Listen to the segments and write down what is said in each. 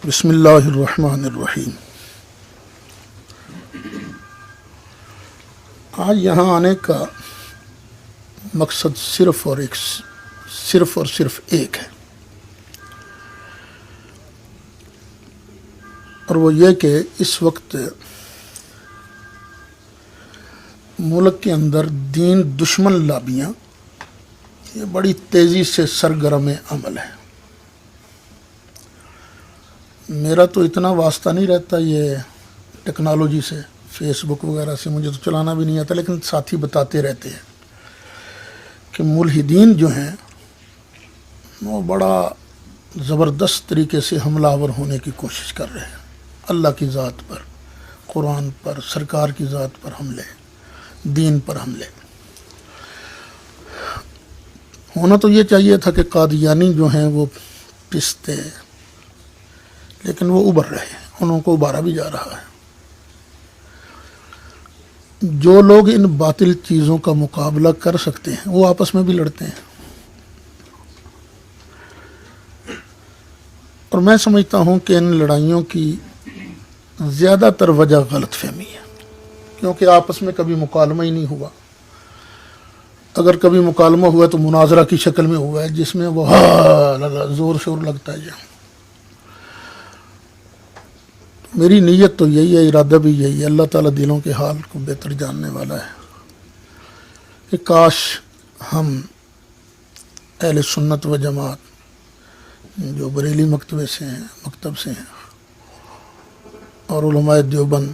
بسم اللہ الرحمن الرحیم۔ آج یہاں آنے کا مقصد صرف اور صرف ایک ہے، اور وہ یہ کہ اس وقت ملک کے اندر دین دشمن لابیاں یہ بڑی تیزی سے سرگرم عمل ہے۔ میرا تو اتنا واسطہ نہیں رہتا یہ ٹیکنالوجی سے، فیس بک وغیرہ سے مجھے تو چلانا بھی نہیں آتا، لیکن ساتھی بتاتے رہتے ہیں کہ ملحدین جو ہیں وہ بڑا زبردست طریقے سے حملہ آور ہونے کی کوشش کر رہے ہیں، اللہ کی ذات پر، قرآن پر، سرکار کی ذات پر حملے، دین پر حملے۔ ہونا تو یہ چاہیے تھا کہ قادیانی جو ہیں وہ پستے، لیکن وہ ابھر رہے ہیں، انہوں کو ابھارا بھی جا رہا ہے۔ جو لوگ ان باطل چیزوں کا مقابلہ کر سکتے ہیں وہ آپس میں بھی لڑتے ہیں، اور میں سمجھتا ہوں کہ ان لڑائیوں کی زیادہ تر وجہ غلط فہمی ہے، کیونکہ آپس میں کبھی مکالمہ ہی نہیں ہوا۔ اگر کبھی مکالمہ ہوا تو مناظرہ کی شکل میں ہوا ہے، جس میں وہ زور شور لگتا ہے۔ میری نیت تو یہی ہے، ارادہ بھی یہی ہے، اللہ تعالیٰ دلوں کے حال کو بہتر جاننے والا ہے، کہ کاش ہم اہل سنت و جماعت جو بریلی مکتب سے ہیں اور علماء دیوبند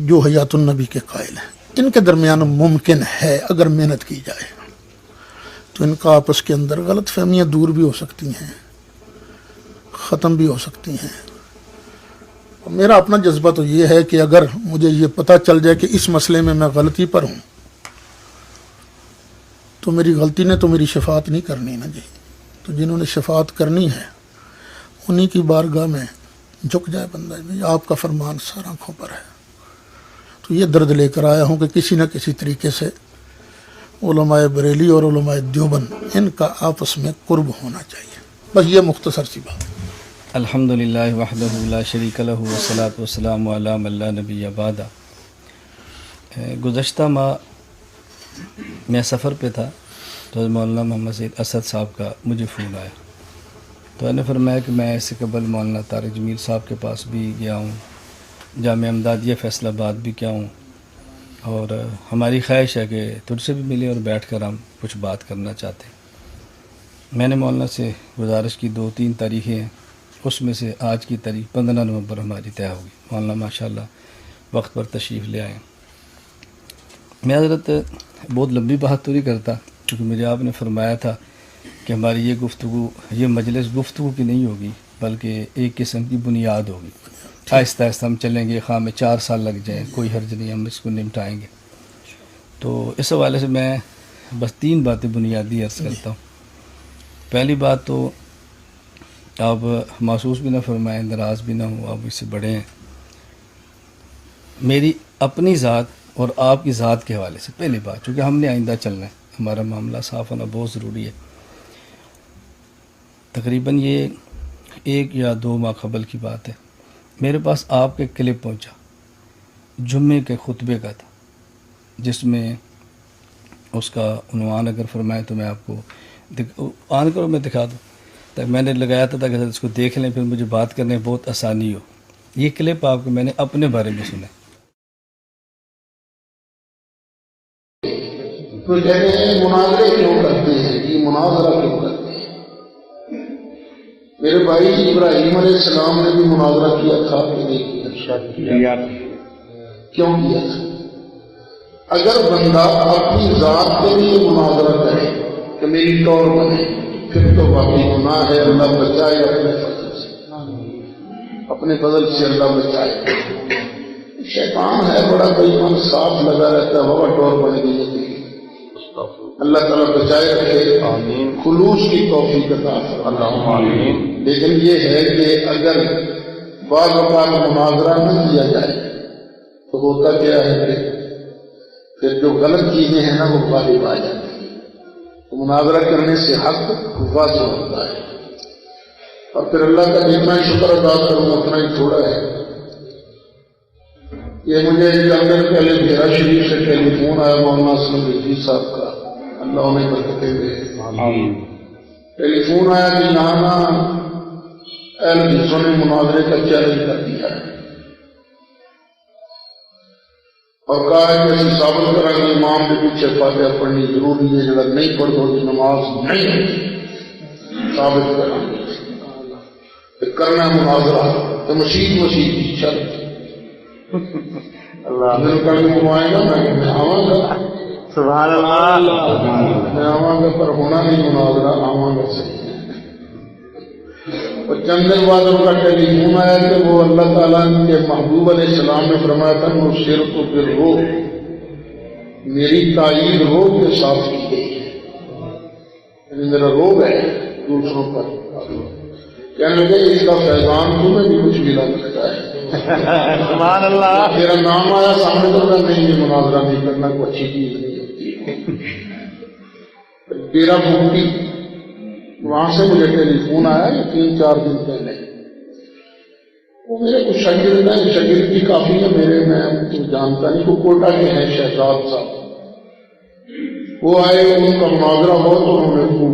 جو حیات النبی کے قائل ہیں، ان کے درمیان ممکن ہے اگر محنت کی جائے تو ان کا آپس کے اندر غلط فہمیاں دور بھی ہو سکتی ہیں، ختم بھی ہو سکتی ہیں۔ میرا اپنا جذبہ تو یہ ہے کہ اگر مجھے یہ پتہ چل جائے کہ اس مسئلے میں میں غلطی پر ہوں تو میری غلطی نے تو میری شفاعت نہیں کرنی نا جی، تو جنہوں نے شفاعت کرنی ہے انہی کی بارگاہ میں جھک جائے بندہ، جی آپ کا فرمان سر آنکھوں پر ہے۔ تو یہ درد لے کر آیا ہوں کہ کسی نہ کسی طریقے سے علماء بریلی اور علماء دیوبند ان کا آپس میں قرب ہونا چاہیے، بس یہ مختصر سی بات۔ الحمدللہ وحدہ لا شریک لہ والصلاۃ والسلام علی من لا نبی بعدہ۔ گزشتہ ماہ میں سفر پہ تھا تو مولانا محمد سید اسد صاحب کا مجھے فون آیا، تو میں نے فرمایا کہ میں اس سے قبل مولانا طارق جمیل صاحب کے پاس بھی گیا ہوں، جامعہ امدادیہ فیصل آباد بھی کیا ہوں، اور ہماری خواہش ہے کہ تجھ سے بھی ملے اور بیٹھ کر ہم کچھ بات کرنا چاہتے ہیں۔ میں نے مولانا سے گزارش کی 2-3 تاریخیں ہیں، اس میں سے آج کی تاریخ 15 نومبر ہماری طے ہوگی۔ مولانا ماشاءاللہ وقت پر تشریف لے آئے۔ میں حضرت بہت لمبی بات تو نہیں کرتا، کیونکہ مجھے آپ نے فرمایا تھا کہ ہماری یہ گفتگو، یہ مجلس گفتگو کی نہیں ہوگی بلکہ ایک قسم کی بنیاد ہوگی، آہستہ آہستہ ہم چلیں گے، خواہ میں 4 سال لگ جائیں کوئی حرج نہیں، ہم اس کو نمٹائیں گے۔ تو اس حوالے سے میں بس 3 باتیں بنیادی عرض کرتا ہوں۔ پہلی بات تو آپ محسوس بھی نہ فرمائیں، ناراض بھی نہ ہوں، آپ اس سے بڑے ہیں۔ میری اپنی ذات اور آپ کی ذات کے حوالے سے پہلی بات، چونکہ ہم نے آئندہ چلنا ہے، ہمارا معاملہ صاف ہونا بہت ضروری ہے۔ تقریباً یہ 1 یا 2 ماہ قبل کی بات ہے، میرے پاس آپ کے کلپ پہنچا، جمعے کے خطبے کا تھا، جس میں اس کا عنوان اگر فرمائیں تو میں آپ کو آن کرو میں دکھا دوں، تک میں نے لگایا تھا تاکہ اس کو دیکھ لیں، پھر مجھے بات کرنے میں بہت آسانی ہو۔ یہ کلپ آپ کو میں نے اپنے بارے میں سنا۔ تو کہتے ہیں مناظرے کیوں کرتے ہیں، یہ مناظرہ کیوں کرتے ہیں؟ میرے بھائی ابراہیم علیہ السلام نے بھی مناظرہ کیا تھا کہ نہیں کیا؟ کیوں کیا تھا؟ اگر بندہ اپنی ذات کے لیے مناظرہ کرے کہ میری ٹور بنے، پھر تو واقعی گناہ ہے، اللہ بچائے اپنے فضل سے اللہ بچائے۔ شیطان ہے بڑا بے ایمان، صاف لگا رہتا ہے، بابا ٹور بنے گی نہیں، اللہ تعالیٰ بچائے رکھے، آمین، خلوص کی توفیق عطا فرمائے، آمین۔ لیکن یہ ہے کہ اگر بعض اوقات مناظرہ نہ کیا جائے تو ہوتا کیا ہے کہ پھر جو غلط چیزیں ہیں نا وہ غالب آ جاتی ہیں، تو مناظرہ کرنے سے حق واضح ہوتا ہے۔ اور پھر اللہ کا جتنا شکر ادا کروں اتنا ہی تھوڑا ہے. یہ مجھے چند دن پہلے میرا شریف سے ٹیلی فون آیا مولانا اسلم رضوی صاحب کا، اللہ انہیں برکتیں دے. ٹیلی فون آیا کہ یہاں نا اہل حدیثوں نے مناظرے کا چیلنج کر دیا ہے اور کہا ہے کہ اسی ثابت کرا کہ امام کے پیچھے فاتحہ پڑھنی ضروری ہے، جڑا نہیں پڑھ دو نماز نہیں ہے، ثابت کرا کرنا مناظرہ تو مسیح کی شرط. اللہ آئے گا میں آواں گا، سبحان اللہ، میں آواں گا پر ہونا نہیں مناظرہ، آواں گا صحیح. اور چند دن بعد ان کا ٹیلی فون آیا کہ وہ اللہ تعالیٰ کے محبوب علیہ السلام نے فرمایا تھا وہ شیر کو پھر رو میری تائید روب کے ساتھ کی گئی ہے، یعنی میرا روب ہے دوسروں پر. کہنے لگے اس کا فیضان تمہیں بھی کچھ ملا سکتا ہے. سبحان اللہ. میرا نام آیا سامنے تو میں نہیں، یہ مناظرہ نہیں کرنا، کوئی اچھی چیز نہیں ہوتی. ڈیرا مفتی وہاں سے مجھے ٹیلی فون آیا یہ 3-4 دن پہلے. وہ میرے کچھ شاگرد ہیں، شاگرد بھی کافی ہیں میرے، میں جانتا نہیں، وہ کوٹا کے ہیں شہزاد صاحب. وہ آئے ان کا مناظرہ ہو تو انہوں نے خوب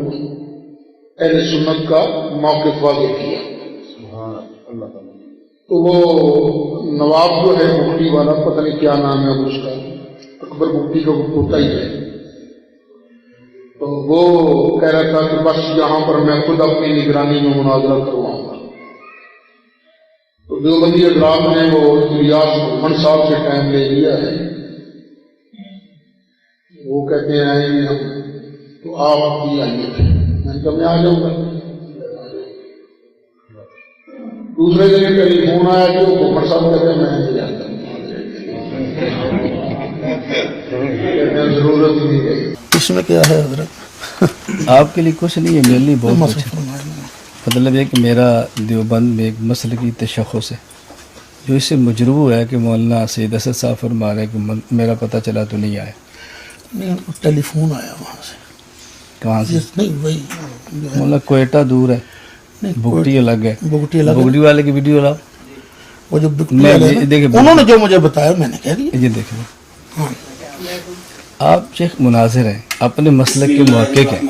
اہل سنت کا موقف واضح کیا. تو وہ نواب جو ہے مفتی والا، پتہ نہیں کیا نام ہے اس کا، اکبر مفتی کا وہ پوتا ہی ہے، تو وہ کہہ رہا تھا کہ بس یہاں پر میں خود اپنی نگرانی میں مناظرہ کرواؤں گا. تو دیوبندی حضرات نے وہ ریاض محمد صاحب سے ٹائم لے لیا ہے، وہ کہتے ہیں آئیں گے ہم، تو آپ بھی آئیے تھے. میں نے کہا میں آ جاؤں گا. دوسرے دن ٹیلی فون آیا کہ وہ محمد صاحب کہتے ہیں میں نہیں جاتا، ضرورت نہیں ہے. اس میں کیا ہے حضرت؟ آپ کے لیے کچھ نہیں ہے، میرے لیے بہت کچھ ہے. مطلب یہ کہ میرا دیوبند میں ایک مسلکی تشخص ہے جو اس سے مجروح ہے کہ مولانا سید اسد صاحب فرما رہے کہ میرا پتہ چلا تو نہیں آیا. نہیں ٹیلی فون آیا وہاں سے. کہاں سے؟ نہیں وہی مولانا کوئٹہ دور ہے، بگٹی الگ ہے. بگٹی الگ، بگٹی والے کی ویڈیو لاؤ. وہ جو دیکھیں انہوں نے جو مجھے بتایا میں نے کہہ دیا. یہ دیکھیں آپ شیخ مناظر ہیں، اپنے مسلک کے محقق ہیں.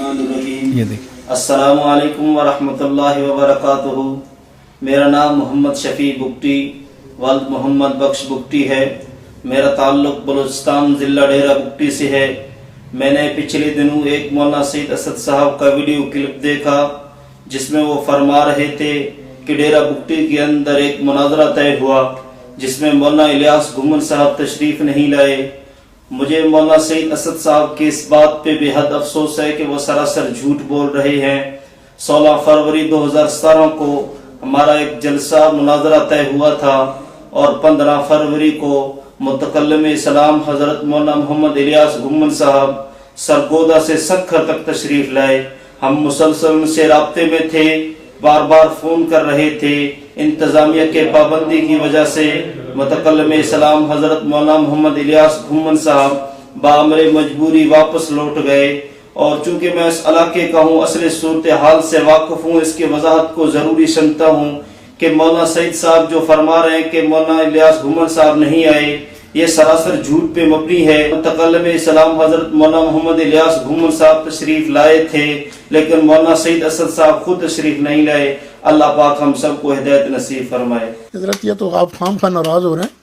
یہ دیکھیں. السلام علیکم ورحمۃ اللہ وبرکاتہ. میرا نام محمد شفیع بگٹی والد محمد بخش بگٹی ہے. میرا تعلق بلوچستان ضلع ڈیرہ بگٹی سے ہے. میں نے پچھلے دنوں ایک مولانا سید اسد صاحب کا ویڈیو کلپ دیکھا جس میں وہ فرما رہے تھے کہ ڈیرہ بگٹی کے اندر ایک مناظرہ طے ہوا جس میں مولانا الیاس گھمن صاحب تشریف نہیں لائے. مجھے مولانا سید اسد صاحب کے اس بات پہ بے حد افسوس ہے کہ وہ سراسر جھوٹ بول رہے ہیں. 16 فروری 2017 کو ہمارا ایک جلسہ مناظرہ طے ہوا تھا اور 15 فروری کو متکلم اسلام حضرت مولانا محمد الیاس گھمن صاحب سرگودا سے سکھر تک تشریف لائے. ہم مسلسل ان سے رابطے میں تھے، بار بار فون کر رہے تھے. انتظامیہ کے پابندی کی وجہ سے متکلم اسلام حضرت مولانا محمد الیاس گھمن صاحب بامر مجبوری واپس لوٹ گئے. اور چونکہ میں اس علاقے کا ہوں، اصل صورتحال سے واقف ہوں، اس کی وضاحت کو ضروری سمجھتا ہوں کہ مولانا سعید صاحب جو فرما رہے ہیں کہ مولانا الیاس گھمن صاحب نہیں آئے، یہ سراسر جھوٹ پہ مبنی ہے. متکلم اسلام حضرت مولانا محمد الیاس گھمن صاحب تشریف لائے تھے لیکن مولانا سعید اسد صاحب خود تشریف نہیں لائے. اللہ پاک ہم سب کو ہدایت نصیب فرمائے. حضرت یہ تو آپ خام خواہ ناراض ہو رہے ہیں.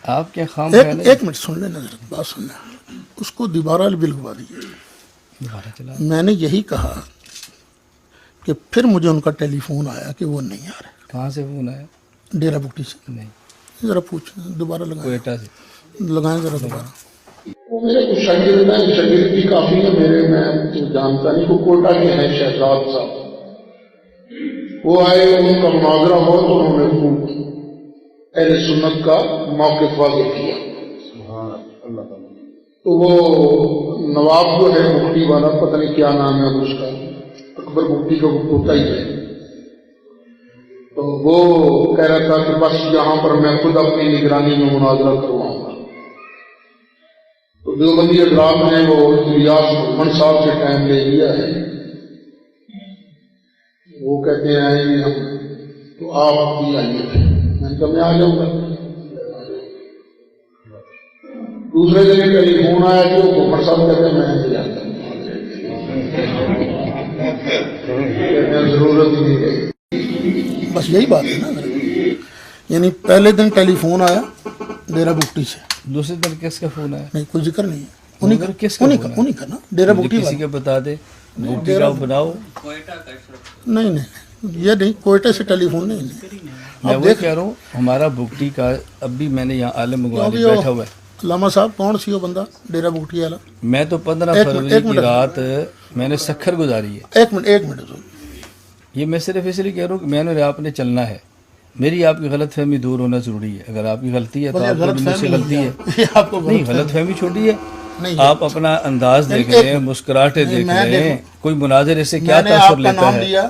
آپ کیا خام ایک منٹ سن لینا حضرت، بات سننا. اس کو دوبارہ بلگوا دیجیے. میں نے یہی کہا کہ پھر مجھے ان کا ٹیلی فون آیا کہ وہ نہیں آ رہے. کہاں سے فون آیا؟ ڈیرہ بگٹی سے. نہیں، ذرا پوچھیں دوبارہ لگائیں. کوئٹہ سے لگائیں ذرا دوبارہ. وہ میرے کچھ شاگرد ہیں، شاگرد بھی کافی ہیں میرے، میں جانتا نہیں، وہ کوٹا کے ہیں شہزاد صاحب. وہ آئے ان کا مناظرہ ہو تو انہوں نے خوب اہل سنت کا موقف واضح کیا. تو وہ نواب جو ہے مفتی والا، پتہ نہیں کیا نام ہے اس کا، اکبر مفتی کا وہ پوتا ہی ہے، تو وہ کہہ رہا تھا کہ بس یہاں پر میں خود اپنی نگرانی میں مناظرہ کرواؤں گا. تو دیوبندی حضرات نے وہ ریاض محمد صاحب سے ٹائم لے لیا ہے، وہ کہتے ہیں آئیں گے ہم, تو آپ بھی آئیے تھے. میں نے کہا میں آ جاؤں گا. دوسرے دن ٹیلی فون آیا کہ وہ گھومر صاحب کہتے ہیں میں نہیں جاتا, کہتے ہیں ضرورت ہی نہیں رہی. بس یہی بات ہے نا. یعنی پہلے دن ٹیلی فون آیا ڈیرا بگٹی سے, دوسرے دن کس کا فون آیا؟ نہیں کوئی ذکر نہیں ہے, انہیں کا کس کا انہیں کا نا ڈیرا بگٹی کسی والا. کا بتا دے, بگٹی کا بناؤ. نہیں نہیں یہ نہیں, کوئٹہ سے ٹیلی فون نہیں. میں وہ کہہ رہا ہوں ہمارا بگٹی کا, اب بھی میں نے یہاں عالم مغالب بیٹھا ہوا ہے. علامہ صاحب کون سی ہو بندہ ڈیرا بگٹی والا؟ میں تو 15 فروری کی رات میں نے سکھر گزاری ہے. ایک منٹ یہ میں صرف اس لیے کہہ رہا ہوں کہ میں نے آپ نے چلنا ہے. میری آپ کی غلط فہمی دور ہونا ضروری ہے. اگر آپ کی غلطی ہے تو آپ کی مجھ سے غلطی ہے. آپ کو نہیں, غلط فہمی چھوٹی ہے. آپ اپنا انداز دیکھ رہے ہیں, مسکراہٹیں دیکھ رہے ہیں, کوئی مناظر سے کیا تاثر لیتا ہے.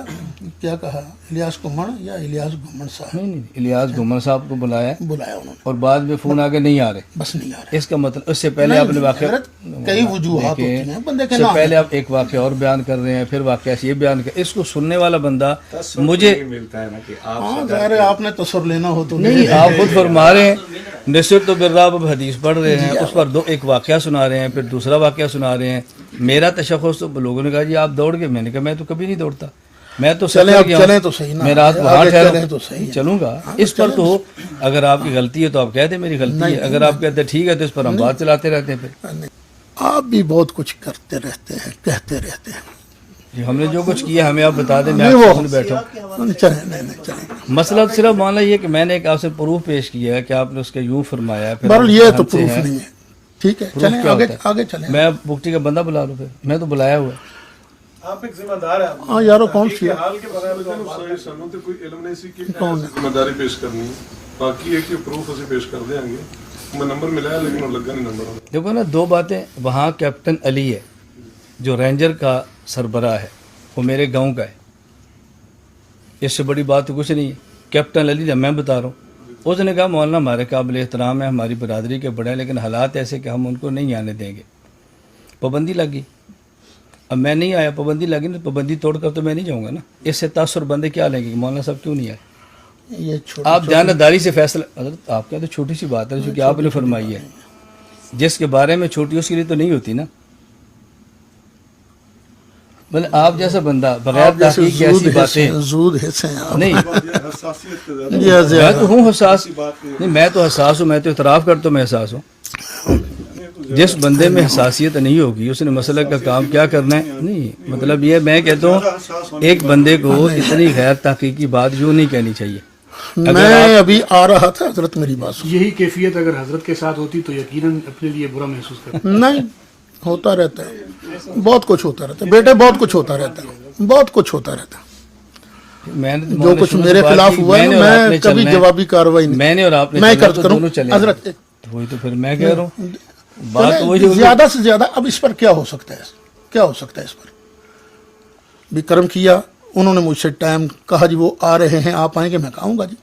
کیا کہا الیاس گھمن یا الیاس گھمن صاحب؟ نہیں, الیاس گھمن صاحب کو بلایا انہوں نے, اور بعد میں فون آگے نہیں آ رہے. بس نہیں آ رہے. اس کا مطلب اس سے پہلے آپ نے واقعہ کئی وجوہات ہوتی ہیں بندے کے سے نام. پہلے آپ ایک واقعہ اور بیان کر رہے ہیں, پھر واقعہ سے یہ بیان کر, اس کو سننے والا بندہ مجھے ملتا ہے نا کہ آپ ہاں ظاہر ہے آپ نے تصور لینا ہو تو نہیں, آپ خود فرما رہے ہیں نصر تو بالراب اب حدیث پڑھ رہے ہیں, اس پر ایک واقعہ سنا رہے ہیں, پھر دوسرا واقعہ سنا رہے ہیں. میرا تشخص تو لوگوں نے کہا جی آپ دوڑ گئے. میں نے کہا میں تو کبھی نہیں دوڑتا, میں تو چلیں تو صحیح نا, میں رات وہاں ٹھہرا تو صحیح چلوں گا. اس پر تو اگر آپ کی غلطی ہے تو آپ کہہ دیں میری غلطی ہے, اگر آپ کہتے ہیں ٹھیک ہے تو اس پر ہم بات چلاتے رہتے ہیں. پھر آپ بھی بہت کچھ کرتے رہتے ہیں, کہتے رہتے ہیں. جی ہم نے جو کچھ کیا ہمیں آپ بتا دیں, میں آپ سے بیٹھا ہوں. چلیں مسئلہ صرف معاملہ یہ کہ میں نے ایک آپ سے پروف پیش کیا ہے کہ آپ نے اس کے یوں فرمایا. بہرحال یہ تو پروف نہیں ہے. ٹھیک ہے چلیں آگے چلیں. میں بگٹی کا بندہ بلا لوں, پھر میں تو بلایا ہوا ہے. آپ ایک ذمہ دار ہیں. ہاں یارو کون سی حال کے بارے میں سانوں تے کوئی علم نہیں سی کہ ذمہ داری پیش کرنی. باقی ایک پروف اسے پیش کر دیں گے. میں نمبر ملایا لیکن وہ لگا نہیں نمبر. دیکھو نا, دو باتیں. وہاں کیپٹن علی ہے جو رینجر کا سربراہ ہے, وہ میرے گاؤں کا ہے. اس سے بڑی بات تو کچھ نہیں ہے. کیپٹن علی جب میں بتا رہا ہوں, اس نے کہا مولانا ہمارے قابل احترام ہے, ہماری برادری کے بڑے ہیں, لیکن حالات ایسے کہ ہم ان کو نہیں آنے دیں گے. پابندی لگی. اب میں نہیں آیا, پابندی لگی نا, پابندی توڑ کر تو میں نہیں جاؤں گا نا. اس سے تاثر بندے کیا لیں گے کہ مولانا صاحب کیوں نہیں آئے. آپ جانبداری سے فیصلہ, حضرت آپ کا تو چھوٹی سی بات ہے جو کہ آپ نے فرمائی ہے, جس کے بارے میں چھوٹی اس کے لیے تو نہیں ہوتی نا. مطلب آپ جیسا بندہ بغیر تحقیق کی ایسی باتیں نہیں. میں تو ہوں حساس, نہیں میں تو حساس ہوں, میں تو اعتراف کرتا ہوں میں حساس ہوں. جس بندے میں حساسیت نہیں ہوگی اس نے مسئلہ کا کام کیا کرنا ہے. نہیں مطلب یہ میں کہتا ہوں ایک بندے کو اتنی غیر تحقیقی بات یوں نہیں کہنی چاہیے. میں ابھی آ رہا تھا حضرت, میری بات یہی کیفیت اگر حضرت کے ساتھ ہوتی تو یقیناً اپنے لیے برا محسوس کرتا. نہیں ہوتا رہتا ہے, بہت کچھ ہوتا رہتا ہے بیٹے, بہت کچھ ہوتا رہتا ہے, بہت کچھ ہوتا رہتا ہے. میں نے جو کچھ میرے خلاف ہوا ہے میں کبھی جوابی کارروائی نہیں, میں نے اور آپ نے میں کروں حضرت. وہی تو پھر میں کہہ رہا ہوں بات وہی زیادہ سے زیادہ. اب اس پر کیا ہو سکتا ہے, کیا ہو سکتا ہے اس پر بھی کرم کیا. انہوں نے مجھ سے ٹائم کہا جی وہ آ رہے ہیں, آپ آئیں گے. میں کہوں گا جی.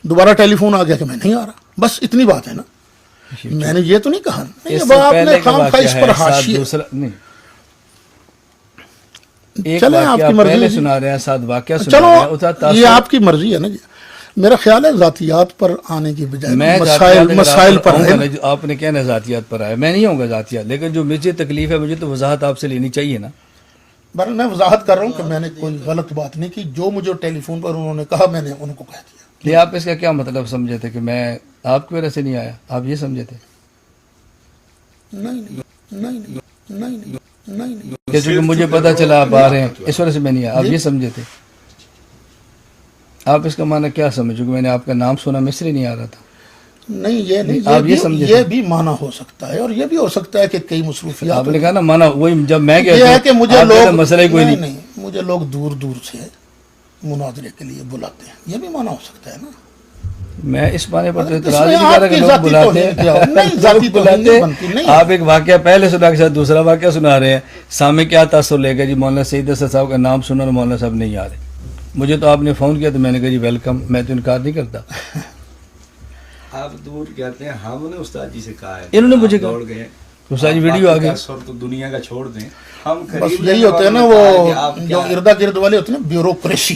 دوبارہ ٹیلی فون آ گیا کہ میں نہیں آ رہا, بس اتنی بات ہے نا. میں نے یہ تو نہیں کہا اس پر حاشیہ. چلیں آپ کی مرضی سنا رہے ہیں, ساتھ واقعہ چلو یہ آپ کی مرضی ہے نا جی. میرا خیال ہے ذاتیات پر آنے کی بجائے مسائل پر. آپ نے کہنا ذاتیات پر آیا, میں نہیں ہوں گا ذاتیات, لیکن جو مجھے تکلیف ہے مجھے تو وضاحت آپ سے لینی چاہیے نا. بہرحال میں وضاحت کر رہا ہوں کہ میں نے کوئی غلط بات نہیں کی. جو مجھے ٹیلی فون پر انہوں نے کہا میں نے ان کو کہہ دیا. یہ آپ اس کا کیا مطلب سمجھے تھے کہ میں آپ کی وجہ سے نہیں آیا, آپ یہ سمجھے تھے؟ نہیں جیسے کہ مجھے پتا چلا آپ آ رہے ہیں اس وجہ سے میں نہیں آیا, آپ یہ سمجھے تھے؟ آپ اس کا معنی کیا سمجھو کہ میں نے آپ کا نام سنا میں اس لیے نہیں آ رہا تھا؟ نہیں یہ نہیں, آپ یہ سمجھے یہ بھی معنی ہو سکتا ہے, اور یہ بھی ہو سکتا ہے کہ کئی مصروفیات. آپ نے کہا نا معنی وہی, جب میں یہ ہے کہ مجھے لوگ مسئلہ ہی کوئی نہیں, مجھے لوگ دور دور سے مناظرے کے لیے بلاتے ہیں, یہ بھی معنی ہو سکتا ہے نا. میں اس معنی پر اعتراض نہیں کر رہا کہ لوگ بلاتے ہیں. آپ ایک واقعہ پہلے سنا کے ساتھ دوسرا واقعہ سنا رہے ہیں, سامنے کیا تاثر لے گا جی مولانا سعید اسد صاحب کا نام سنا اور مولانا صاحب نہیں آ رہے. مجھے تو آپ نے فون کیا تو میں نے کہا جی ویلکم, میں تو انکار نہیں کرتا. آپ دور کہتے ہیں, ہم نے استاد جی سے کہا ہے, انہوں نے مجھے دوڑ گئے استاد جی ویڈیو آ گئی. تو دنیا کا چھوڑ دیں, ہم بس یہی ہوتے ہیں نا وہ جو اردا گرد والے ہوتے ہیں نا, بیوروکریسی,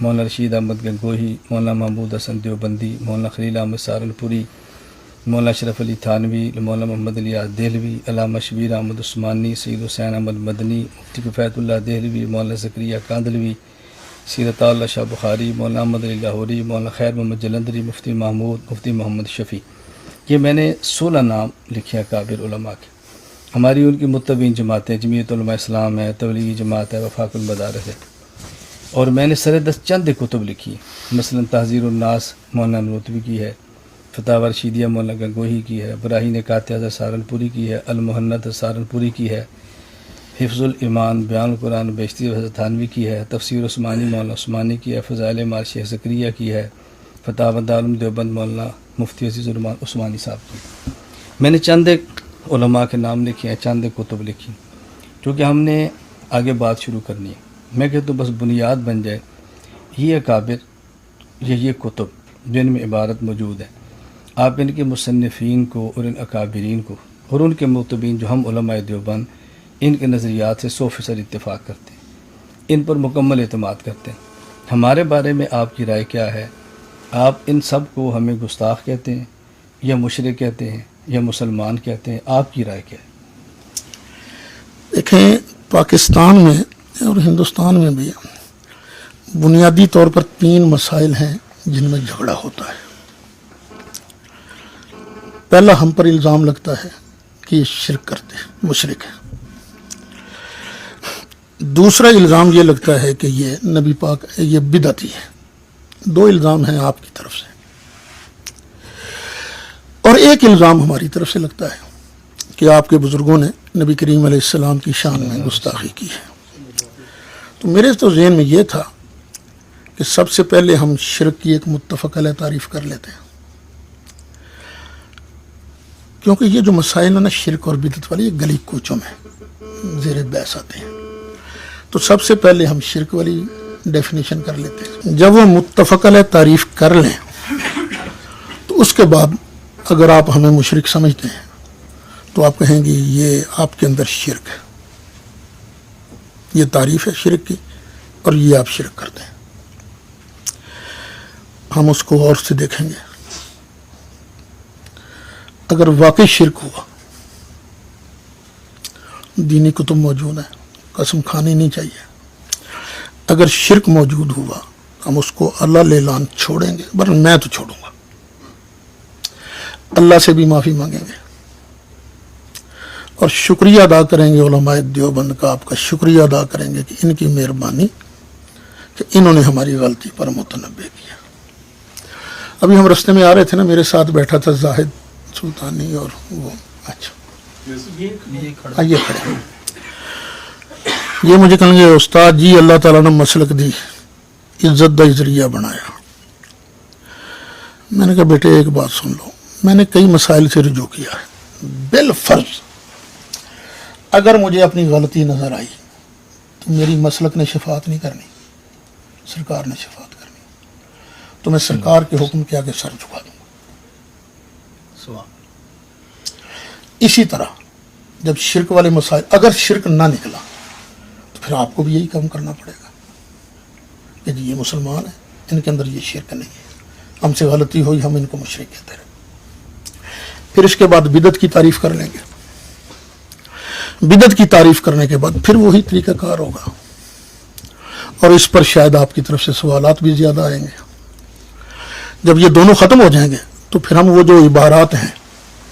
مولانا رشید احمد گنگوہی، مولانا محمود حسن دیوبندی، مولانا خلیل احمد سہارنپوری، مولانا اشرف علی تھانوی، مولانا محمد الیاس دہلوی، علامہ شبیر احمد عثمانی، سید حسین احمد مدنی، مفتی کفایت اللہ دہلوی، مولانا زکریا کاندلوی، سیرت اللہ شاہ بخاری، مولانا احمد علی لاہوری، مولانا خیر محمد جلندری، مفتی محمود، مفتی محمد شفیع. یہ میں نے 16 نام لکھے اکابر علماء کے. ہماری ان کی متبین جماعتیں جمعیت علماء اسلام ہے، تبلیغی جماعت ہے، وفاق المدارس ہے. اور میں نے سر دست چند کتب لکھی ہیں، مثلا تحذیر الناس مولانا نوتوی کی ہے، فتاوی رشیدیہ مولانا گنگوہی کی ہے، براہین قاطعہ سہارنپوری کی ہے، المحنت سہارنپوری کی ہے، حفظ الایمان بیان القرآن بیشتی حضرت تھانوی کی ہے، تفسیر عثمانی مولانا عثمانی کی ہے، فضائل مال شیخ زکریا کی ہے، فتاوی دارالعلوم دیوبند مولانا مفتی عزیز الرحمان عثمانی صاحب کی. میں نے چند علماء کے نام لکھے ہیں، چند کتب لکھی، کیونکہ ہم نے آگے بات شروع کرنی ہے. میں کہتا ہوں بس بنیاد بن جائے یہ اکابر، یہ کتب جن میں عبارت موجود ہے، آپ ان کے مصنفین کو اور ان اکابرین کو اور ان کے متبین جو ہم علماء دیوبند ان کے نظریات سے 100% اتفاق کرتے ہیں، ان پر مکمل اعتماد کرتے ہیں. ہمارے بارے میں آپ کی رائے کیا ہے؟ آپ ان سب کو ہمیں گستاخ کہتے ہیں یا مشرک کہتے ہیں یا مسلمان کہتے ہیں؟ آپ کی رائے کیا ہے؟ دیکھیں، پاکستان میں اور ہندوستان میں بھی بنیادی طور پر 3 مسائل ہیں جن میں جھگڑا ہوتا ہے. پہلا، ہم پر الزام لگتا ہے کہ یہ شرک کرتے ہیں، مشرک ہیں. دوسرا الزام یہ لگتا ہے کہ یہ نبی پاک یہ بدعتی ہے. 2 الزام ہیں آپ کی طرف سے، اور ایک الزام ہماری طرف سے لگتا ہے کہ آپ کے بزرگوں نے نبی کریم علیہ السلام کی شان میں گستاخی کی ہے. تو میرے تو ذہن میں یہ تھا کہ سب سے پہلے ہم شرک کی ایک متفق علیہ تعریف کر لیتے ہیں، کیونکہ یہ جو مسائل ہیں نا شرک اور بدعت والی، یہ گلی کوچوں میں زیر بحث آتے ہیں. تو سب سے پہلے ہم شرک والی ڈیفینیشن کر لیتے ہیں. جب وہ متفق علیہ تعریف کر لیں تو اس کے بعد اگر آپ ہمیں مشرک سمجھتے ہیں تو آپ کہیں گے یہ آپ کے اندر شرک ہے، یہ تعریف ہے شرک کی اور یہ آپ شرک کرتے ہیں. ہم اس کو غور سے دیکھیں گے. اگر واقعی شرک ہوا، دینی کتب موجود ہیں، قسم کھانی نہیں چاہیے. اگر شرک موجود ہوا ہم اس کو اللہ لے لان چھوڑیں گے، بر میں تو چھوڑوں گا. اللہ سے بھی معافی مانگیں گے اور شکریہ ادا کریں گے علماء دیوبند کا، آپ کا شکریہ ادا کریں گے کہ ان کی مہربانی کہ انہوں نے ہماری غلطی پر متنبہ کیا. ابھی ہم رستے میں آ رہے تھے نا، میرے ساتھ بیٹھا تھا زاہد سلطانی اور وہ، اچھا آئیے کھڑے. یہ مجھے کہیں گے استاد جی اللہ تعالیٰ نے مسلک دی، عزت دا ذریعہ بنایا. میں نے کہا بیٹے ایک بات سن لو، میں نے کئی مسائل سے رجوع کیا ہے. بالفرض اگر مجھے اپنی غلطی نظر آئی تو میری مسلک نے شفاعت نہیں کرنی، سرکار نے شفاعت کرنی. تو میں سرکار کے حکم کے آگے سر جھکا دوں گا. اسی طرح جب شرک والے مسائل، اگر شرک نہ نکلا تو پھر آپ کو بھی یہی کام کرنا پڑے گا کہ جی یہ مسلمان ہیں، ان کے اندر یہ شرک نہیں ہے، ہم سے غلطی ہوئی ہم ان کو مشرک کہتے رہے. پھر اس کے بعد بدعت کی تعریف کر لیں گے. بدعت کی تعریف کرنے کے بعد پھر وہی طریقہ کار ہوگا، اور اس پر شاید آپ کی طرف سے سوالات بھی زیادہ آئیں گے. جب یہ دونوں ختم ہو جائیں گے تو پھر ہم وہ جو عبارات ہیں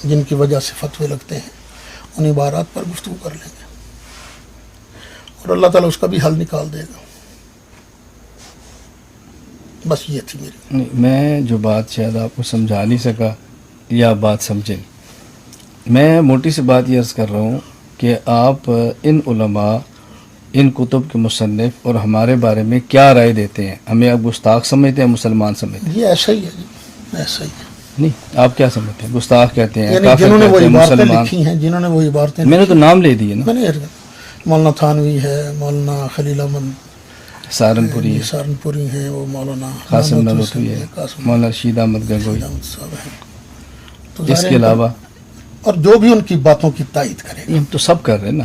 جن کی وجہ سے فتوے لگتے ہیں ان عبارات پر گفتگو کر لیں گے، اور اللہ تعالیٰ اس کا بھی حل نکال دے گا. بس یہ تھی میری. میں جو بات شاید آپ کو سمجھا نہیں سکا یا آپ بات سمجھیں، میں موٹی سی بات یہ عرض کر رہا ہوں کہ آپ ان علماء، ان کتب کے مصنف اور ہمارے بارے میں کیا رائے دیتے ہیں؟ ہمیں آپ گستاخ سمجھتے ہیں، مسلمان سمجھتے ہیں؟ یہ ایسا ہی ہے جی، ایسا ہی ہے. نہیں، آپ کیا سمجھتے ہیں؟ گستاخ کہتے ہیں، یعنی کافر جنہوں نے وہ کہتے ہیں، عبارتیں مسلمان. لکھی ہیں، جنہوں نے وہ عبارتیں میں نے تو نام لے دیے نا، میں نے مولانا تھانوی ہے، مولانا خلیل احمد سہارنپوری ہے، سہارنپوری ہیں، وہ مولانا قاسم نانوتوی ہے، مولانا رشید احمد گنگوہی، صاحب ہیں. تو اس کے علاوہ اور جو بھی ان کی باتوں کی تائید کرے گا. ہم تو سب کر رہے ہیں نا.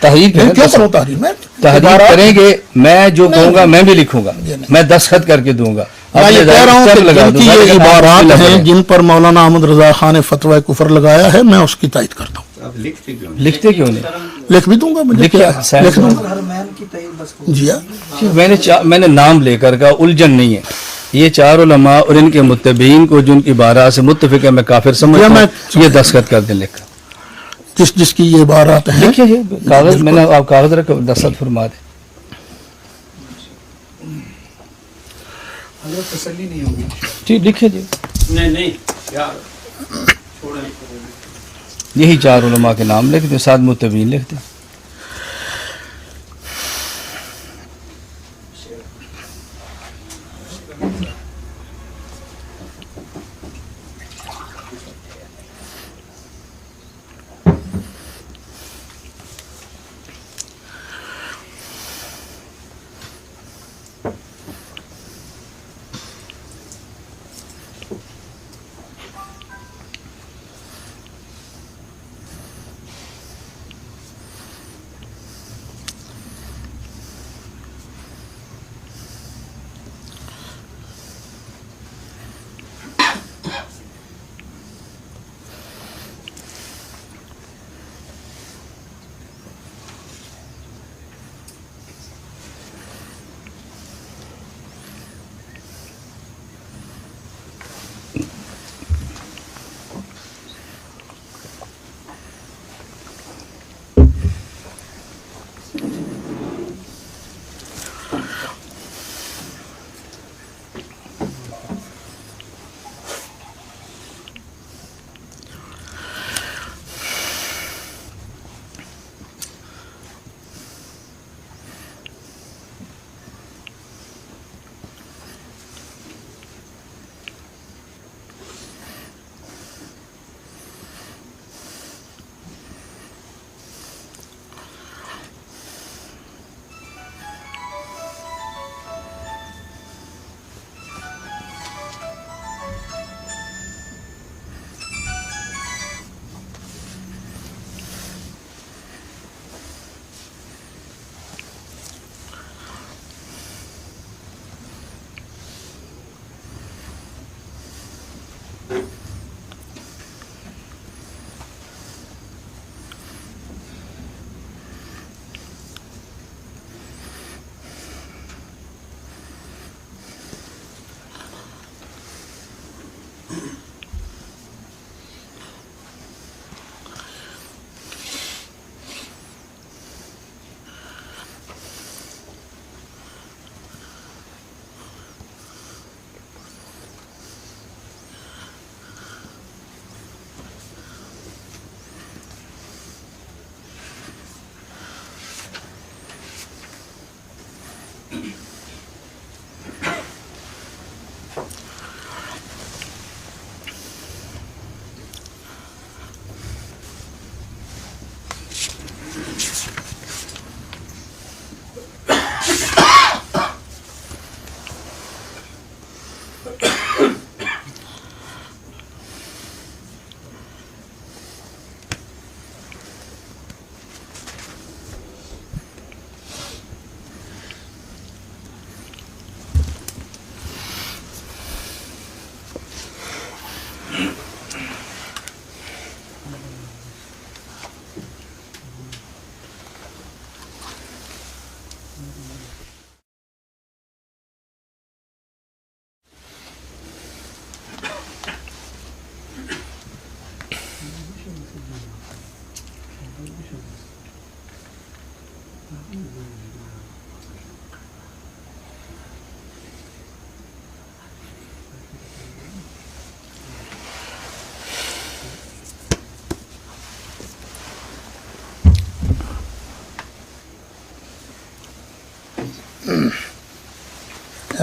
تحریر میں کریں کیوں کروں تحریر میں تحریر کریں گے. میں جو کہوں گا میں بھی لکھوں گا, جی نہیں. میں دستخط کر کے دوں گا. میں یہ کہہ رہا ہوں کہ جن کی یہ عبارات ہیں جن پر مولانا احمد رضا خان نے فتوی کفر لگایا ہے میں اس کی تائید کرتا ہوں. آپ لکھتے کیوں لکھتے کیوں نہیں؟ لکھ بھی دوں گا, مجھے لکھیں, کیا سائن لکھ دوں کریں. گا. جی ہاں, میں نے نام لے کر کہا, الجھن نہیں ہے. یہ 4 علماء اور ان کے متبعین کو جن کی بارہ سے متفق ہے میں کافر سمجھتا ہوں, یہ دستخط کر دیں لکھ کر. جس کی یہ عبارات ہیں لکھیے جی کاغذ, میں نے آپ کاغذ رکھ دستخط فرما دیں. حضرت تسلی نہیں ہوگی. جی لکھیے جی. نہیں یار چھوڑیں. یہی 4 علماء کے نام لکھ دیں, ساتھ متبعین لکھ دیں.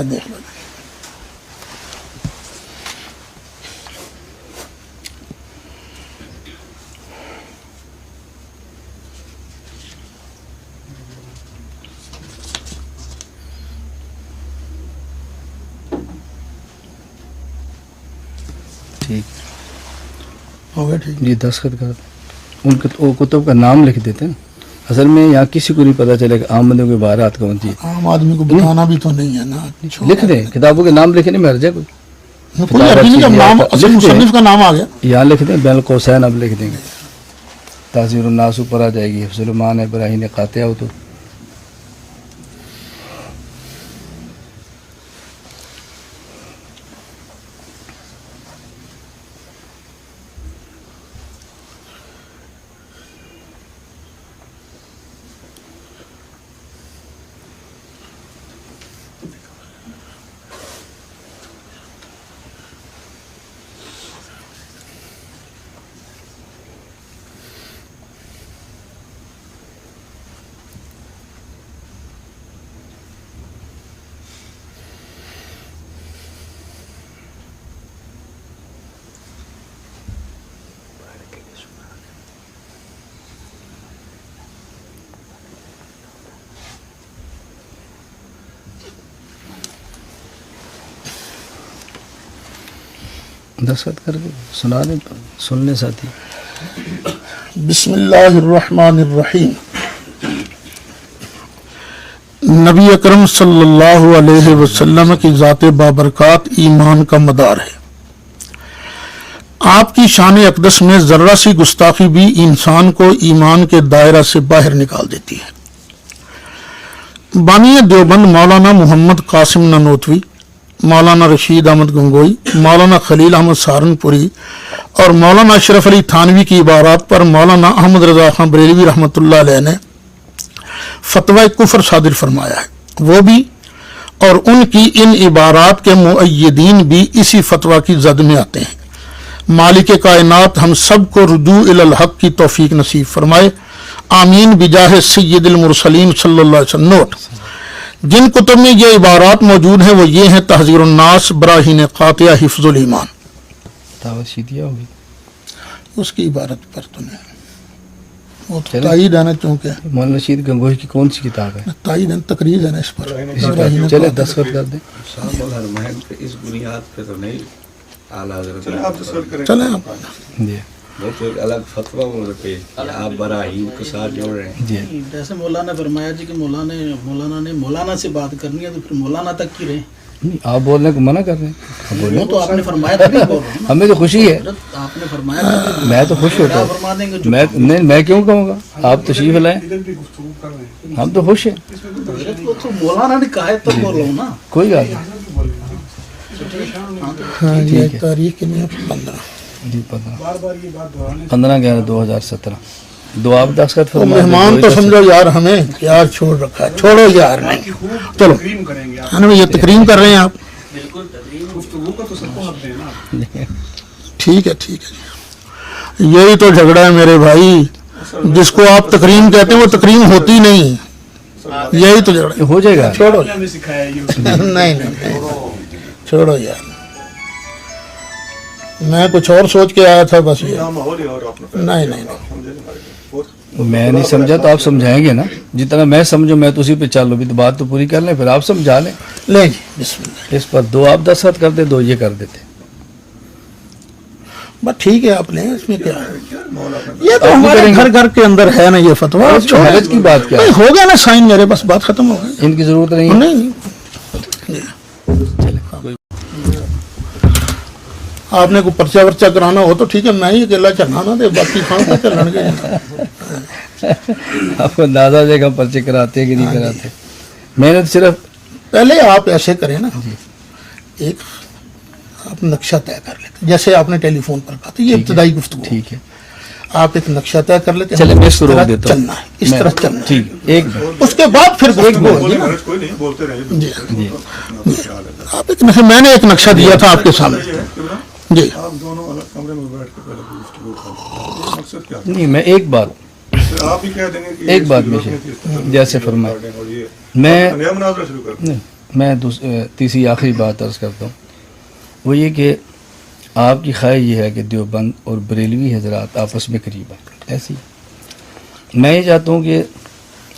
دیکھ لو. ٹھیک ہو گیا ٹھیک. جی دستخط کر ان کے کتب کا نام لکھ دیتے ہیں. اصل میں یہاں کسی کو نہیں پتہ چلے کہ عام بندوں کے عبارات کون سی ہے. عام آدمی کو بتانا بھی تو نہیں ہے نا. لکھ دیں کتابوں کے نام لکھنے میں ہرج ہے کوئی. کوئی حرج نہیں جب نام اصل مصنف کا نام آ گیا. یہاں لکھ دیں بین القوسین اب لکھ دیں گے. تاثیر الناس اوپر آ جائے گی. سلیمان ابراہیم قاطع ہو تو دستخط کر دیں سنا دیں سن لیں ساتھی. بسم اللہ الرحمن الرحیم. نبی اکرم صلی اللہ علیہ وسلم کی ذات بابرکات ایمان کا مدار ہے. آپ کی شان اقدس میں ذرہ سی گستاخی بھی انسان کو ایمان کے دائرہ سے باہر نکال دیتی ہے. بانی دیوبند مولانا محمد قاسم نانوتوی، مولانا رشید احمد گنگوئی، مولانا خلیل احمد سہارنپوری اور مولانا اشرف علی تھانوی کی عبارات پر مولانا احمد رضا خان بریلوی رحمۃ اللہ علیہ نے فتوی کفر صادر فرمایا ہے. وہ بھی اور ان کی ان عبارات کے مؤیدین بھی اسی فتوی کی زد میں آتے ہیں. مالک کائنات ہم سب کو رجوع الی الحق کی توفیق نصیب فرمائے. آمین بجاہ سید المرسلین صلی اللہ علیہ وسلم. نوٹ: جن کتب میں یہ عبارات موجود ہیں وہ یہ ہیں: تحذیر الناس، براہین قاطعہ، حفظ الایمان. دعوت شیدیہ ہوگی اس کی عبارت پر تو نہیں، وہ تو تائید ہے نا. چونکہ مولانا رشید گنگوئی کی کون سی کتاب ہے؟ تائید ہے، تقریر ہے نا اس پر. چلے دستخط کر دیں. اس بنیاد پہ تو نہیں اعلیٰ حضرت آپ دستخط کریں. چلیں آپ جی وہ تو ایک الگ فتویٰ پہ آپ براہیم کے ساتھ جوڑ رہے ہیں. جی جیسے مولانا نے فرمایا جی کہ مولانا نے مولانا سے بات کرنی ہے تو پھر مولانا تک کی رہے. آپ بولنے کو منع کر رہے ہیں. وہ تو آپ نے فرمایا تبھی بول رہا ہوں نا. ہمیں تو خوشی ہے. آپ نے فرمایا تبھی میں تو خوش ہوتا فرما دیں گے ہوں. میں کیوں کہوں گا؟ آپ تشریف لائیں، ہم تو خوش ہیں. تو مولانا نے کہا ہے تو بول رہا ہوں نا. کوئی بات نہیں. ہاں جی. تاریخ نہیں 15 جی 15/11/2017. دو آپ دستخط تو مہمان تو سمجھو یار ہمیں یار چھوڑ رکھا ہے. چھوڑو یار نہیں. چلو ہم یہ تقریم کر رہے ہیں آپ. ٹھیک ہے ٹھیک ہے. یہی تو جھگڑا ہے میرے بھائی. جس کو آپ تقریم کہتے ہیں وہ تقریم ہوتی نہیں. یہی تو جھگڑا ہو جائے گا. چھوڑو نہیں چھوڑو یار. میں کچھ اور سوچ کے آیا تھا بس. یہ نہیں میں نہیں سمجھا تو آپ سمجھائیں گے نا. جتنا میں سمجھوں میں تو اسی پہ چالو. بھی تو بات تو پوری کر لیں پھر آپ سمجھا لیں. لیں جی بسم اللہ. اس پر دو آپ دستخط کر دیں، دو یہ کر دیتے. بس ٹھیک ہے آپ لیں. اس میں کیا ہے؟ یہ تو ہمارے گھر گھر کے اندر ہے نا یہ فتویٰ. حرج کی بات کیا ہے؟ ہو گیا نا سائن میرے، بس بات ختم ہو گئی. ان کی ضرورت نہیں ہے. نہیں آپ نے کوئی پرچہ ورچہ کرانا ہو تو ٹھیک ہے، میں ہی اکیلا چلانا دے، باقی کھان کو چلن گے. آپ کو اندازہ ہو جائے گا پرچے کراتے کہ نہیں کراتے. میں نے صرف پہلے آپ ایسے کریں نا، ایک آپ نقشہ طے کر لیتے جیسے آپ نے ٹیلی فون پر کہا تھا. یہ ابتدائی گفتگو. ٹھیک ہے. آپ ایک نقشہ طے کر لیتے. چلے میں اس کو روک دیتا ہوں. چلنا ہے اس طرح چلنا. ٹھیک ہے. ایک اس کے بعد پھر گفتگو ہوگی نا. کوئی نہیں بولتے رہے. جی آپ ایک نقشہ، میں نے ایک نقشہ دیا تھا آپ کے سامنے. جی آپ دونوں الگ کمرے میں بیٹھ کے پہلے گفتگو کریں. مقصد کیا نہیں، میں ایک بات آپ ہی کہہ دیں گے کہ ایک بات میں جیسے فرمایا. میں نیا مناظرہ شروع کر دیں. میں تیسری آخری بات عرض کرتا ہوں. وہ یہ کہ آپ کی خواہش یہ ہے کہ دیوبند اور بریلوی حضرات آپس میں قریب آئیں. ایسی میں یہ چاہتا ہوں کہ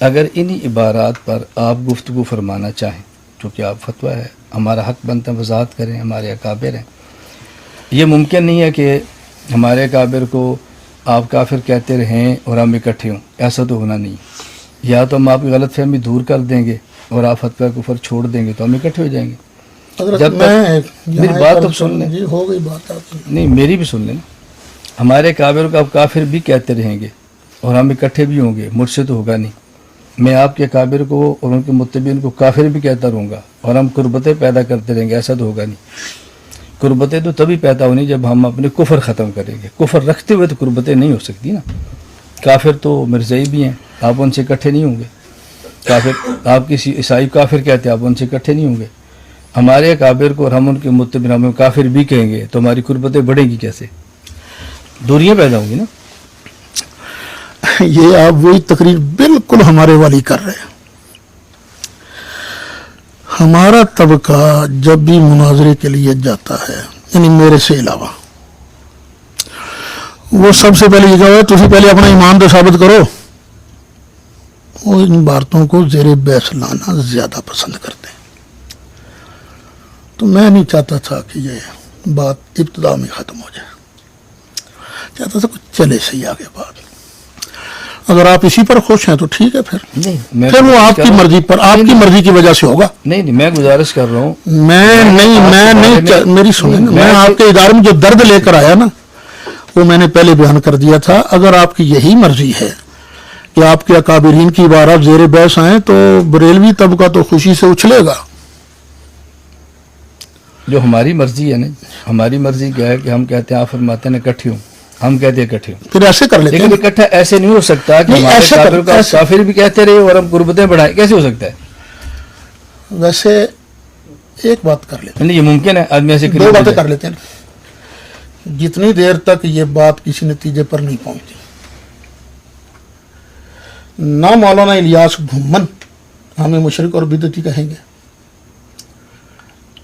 اگر انہی عبارات پر آپ گفتگو فرمانا چاہیں، چونکہ آپ فتویٰ ہے، ہمارا حق بنتا ہے وضاحت کریں. ہمارے اکابر ہیں. یہ ممکن نہیں ہے کہ ہمارے اکابر کو آپ کافر کہتے رہیں اور ہم اکٹھے ہوں. ایسا تو ہونا نہیں. یا تو ہم آپ کی غلط فہمی دور کر دیں گے اور آپ فتویٰ کفر چھوڑ دیں گے تو ہم اکٹھے ہو جائیں گے. حضرت جب میں میری بات تو سن لیں. جی ہو گئی بات آپ کی. نہیں میری بھی سن لیں. ہمارے کابر کو آپ کافر بھی کہتے رہیں گے اور ہم اکٹھے بھی ہوں گے, مجھ سے تو ہوگا نہیں. میں آپ کے کابر کو اور ان کے متبعین کو کافر بھی کہتا رہوں گا اور ہم قربتیں پیدا کرتے رہیں گے, ایسا تو ہوگا نہیں. قربتیں تو تبھی پیدا ہونی جب ہم اپنے کفر ختم کریں گے. کفر رکھتے ہوئے تو قربتیں نہیں ہو سکتی نا. کافر تو مرزائی بھی ہیں, آپ ان سے اکٹھے نہیں ہوں گے. کافر آپ کسی عیسائی کافر کہتے ہیں, آپ ان سے اکٹھے نہیں ہوں گے. ہمارے کابر کو اور ہم ان کے متبعین ہمیں کافر بھی کہیں گے تو ہماری قربتیں بڑھیں گی کیسے؟ دوریاں پیدا ہوں گی نا. یہ آپ وہی تقریر بالکل ہمارے والی کر رہے ہیں. ہمارا طبقہ جب بھی مناظرے کے لیے جاتا ہے, یعنی میرے سے علاوہ, وہ سب سے پہلے یہ کہا تھی پہلے اپنا ایمان تو ثابت کرو. وہ ان باتوں کو زیر بحث لانا زیادہ پسند کرتے ہیں. تو میں نہیں چاہتا تھا کہ یہ بات ابتدا میں ختم ہو جائے, چاہتا تھا کچھ چلے صحیح آگے بات. اگر آپ اسی پر خوش ہیں تو ٹھیک ہے, پھر وہ آپ کی مرضی پر, آپ کی مرضی کی وجہ سے ہوگا. نہیں میں گزارش کر رہا ہوں. میں نہیں میری سنیں, میں آپ کے ادارے میں جو درد لے کر آیا نا وہ میں نے پہلے بیان کر دیا تھا. اگر آپ کی یہی مرضی ہے کہ آپ کے اکابرین کی عبارات زیر بحث آئیں تو بریلوی طبقہ تو خوشی سے اچھلے گا. جو ہماری مرضی ہے نا, ہماری مرضی کیا ہے کہ ہم کہتے ہیں آپ فرماتے ہیں اکٹھے ہوں, ہم کہتے ہیں اکٹھے ہوں, پھر ایسے کر لیتے ہیں. لیکن اکٹھا ایسے نہیں ہو سکتا کہ ہمارے کافر کو کافر بھی کہتے رہے اور ہم قربتیں بڑھائیں. کیسے ہو سکتا ہے؟ ویسے ایک بات کر لیتے ہیں. نہیں یہ ممکن ہے, آدمی ایسے دو باتیں کر لیتے ہیں. جتنی دیر تک یہ بات کسی نتیجے پر نہیں پہنچتی, نہ مولانا الیاس گھمن ہمیں مشرک اور بدعتی کہیں گے,